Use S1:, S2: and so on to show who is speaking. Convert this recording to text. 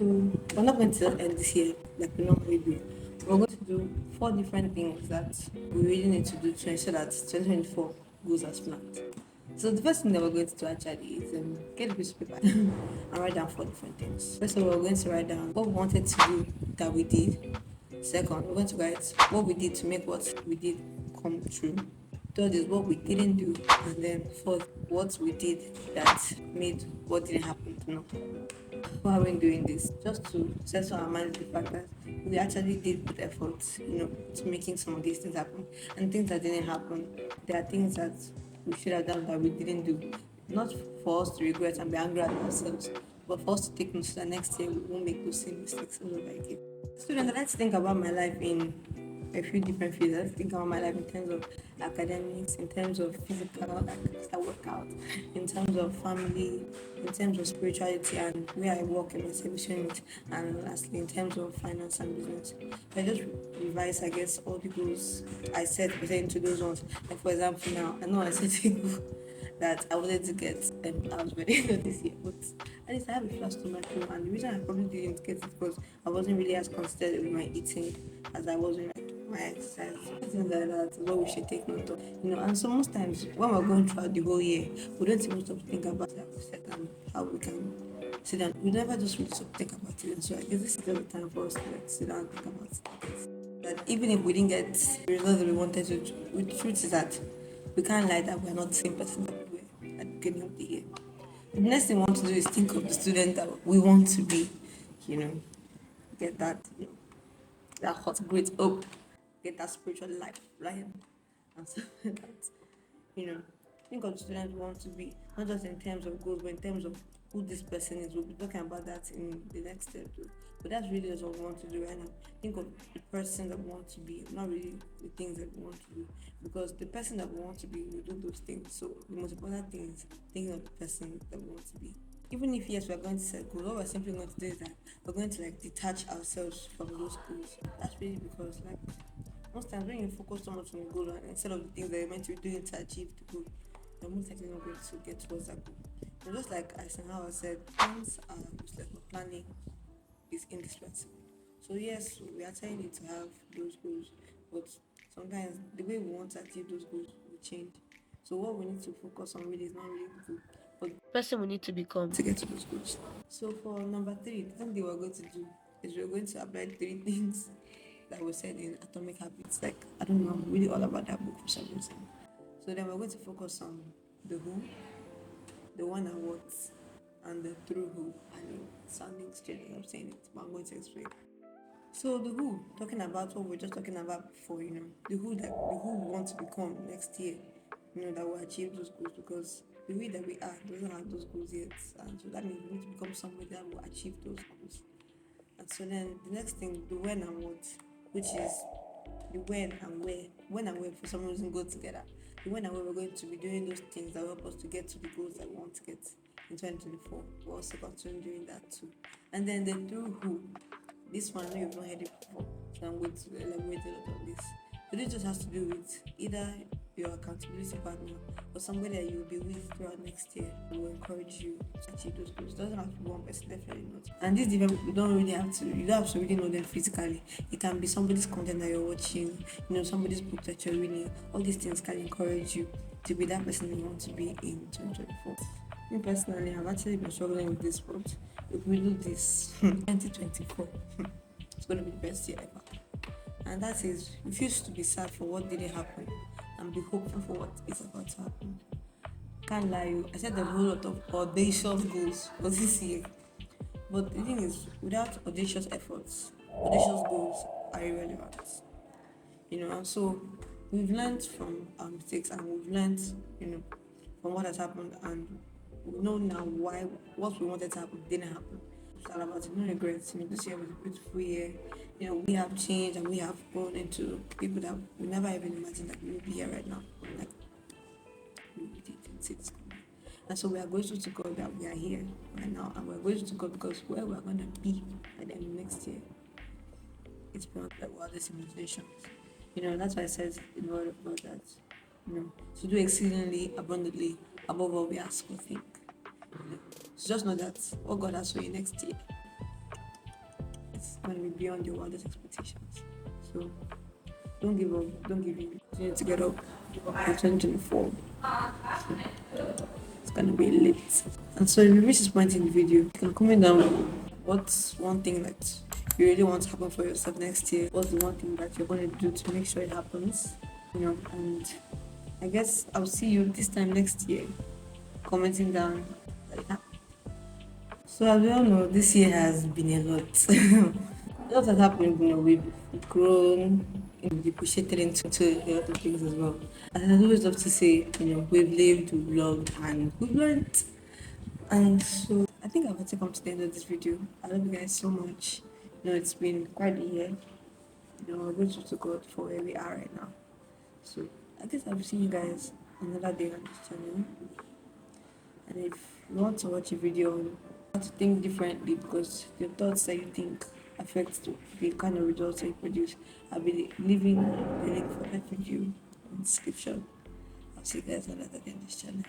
S1: So we're not going to end this year like we normally do. We're going to do four different things that we really need to do to ensure that 2024 goes as planned. So the first thing that we're going to do actually is get a piece of paper and write down four different things. First of all, we're going to write down what we wanted to do that we did. Second, we're going to write what we did to make what we did come true. Third is what we didn't do, and then fourth, what we did that made what didn't happen to know. Why are we doing this? Just to settle our mind with the fact that we actually did put effort, to making some of these things happen. And things that didn't happen, there are things that we should have done that we didn't do. Not for us to regret and be angry at ourselves, but for us to take note so that next year we won't make those same mistakes all over again. Students, let's think about my life in a few different fields. Let's think about my life in terms of academics, in terms of physical, like I work out, in terms of family, in terms of spirituality and where I work in my service unit, and lastly, in terms of finance and business. I just revise, I guess, all the goals I set pertaining to those ones. Like, for example, now, I know I set a goal that I wanted to get I was ready for this year, but at least I have a flash to my phone, and the reason I probably didn't get it because I wasn't really as considered with my eating as I was with my exercise. Things like that is what we should take note of. And so most times when we're going throughout the whole year, we don't even stop to think about how we set and how we can sit down. We never just really stop to think about it. And so I guess this is the time for us to sit down and think about it. That even if we didn't get the results that we wanted to, the truth is that we can't lie that we're not the same person that we were at the beginning of the year. The next thing we want to do is think of the student that we want to be, you know, get that hot, great hope, get that spiritual life flying, and stuff like that. Think of the student we want to be, not just in terms of goals, but in terms of who this person is. We'll be talking about that in the next step too. But that's really just what we want to do right now. Think of the person that we want to be, not really the things that we want to do. Because the person that we want to be will do those things. So the most important thing is thinking of the person that we want to be. Even if yes, we're going to set goals, what we're simply going to do is that we're going to detach ourselves from those goals. That's really because most times when you focus so much on the goal and instead of the things that you're meant to be doing to achieve the goal, you're most likely not going to get towards that goal. And just like Eisenhower said, plans are useless, but planning is indispensable. So yes, we actually need to have those goals, but sometimes the way we want to achieve those goals will change. So what we need to focus on really is not really the goal, but the person we need to become to get to those goals. So for number three, the thing we're going to do is we're going to apply three things that we said in Atomic Habits. Like I don't know, I'm really all about that book for some reason. So then we're going to focus on the who, the when and what, and the through who. I know it's sounding strange when I'm saying it, but I'm going to explain. So the who, talking about what we are just talking about before, the who we want to become next year, that will achieve those goals because the way that we are doesn't have those goals yet. And so that means we need to become somebody that will achieve those goals. And so then the next thing, the when and what, which is the when and where. When and where for some reason go together. The when and where we're going to be doing those things that will help us to get to the goals that we want to get in 2024. We'll also continue doing that too. And then the through who. This one I know you've not heard it before, so I'm going to elaborate a lot on this. But it just has to do with either your accountability partner or somebody that you'll be with throughout next year who will encourage you to achieve those goals. It doesn't have to be one person, definitely not. And these different people you don't have to really know them physically. It can be somebody's content that you're watching, somebody's book that you're reading. All these things can encourage you to be that person you want to be in 2024. Me personally, I've actually been struggling with this, but if we do this 2024, it's going to be the best year ever. And that is, refuse to be sad for what didn't happen and be hopeful for what is about to happen. Can't lie you, I set a whole lot of audacious goals for this year. But the thing is, without audacious efforts, audacious goals are irrelevant. And so we've learned from our mistakes and we've learned, from what has happened and we know now why what we wanted to happen didn't happen. It's all about it, no regrets. This year was a beautiful year. We have changed and we have grown into people that we never even imagined that we would be here right now. Like we didn't see this coming. And so we are grateful to God that we are here right now, and we're grateful to God because where we're gonna be at the end of next year, it's beyond the wildest imaginations. That's why it says in the word of God that to do exceedingly abundantly above all we ask or think. So just know that what God has for you next year going to be beyond your wildest expectations. So don't give up, don't give in. You need to get up in 2024. It's gonna be lit. And so if you reach this point in the video, you can comment down what's one thing that you really want to happen for yourself next year. What's the one thing that you're going to do to make sure it happens? And I guess I'll see you this time next year, commenting down like that. So as we all know, this year has been a lot. A lot has happened, we've grown, we've depreciated into a lot of things as well. And I always love to say, we've lived, we've loved, and we've learned. And so I think I've had to come to the end of this video. I love you guys so much. It's been quite a year. We're grateful to God for where we are right now. So I guess I'll see you guys another day on this channel. And if you want to watch a video on how to think differently, because your thoughts that you think affect the kind of results that you produce, I'll be leaving the link for that video in the description. I'll see you guys another day on this channel.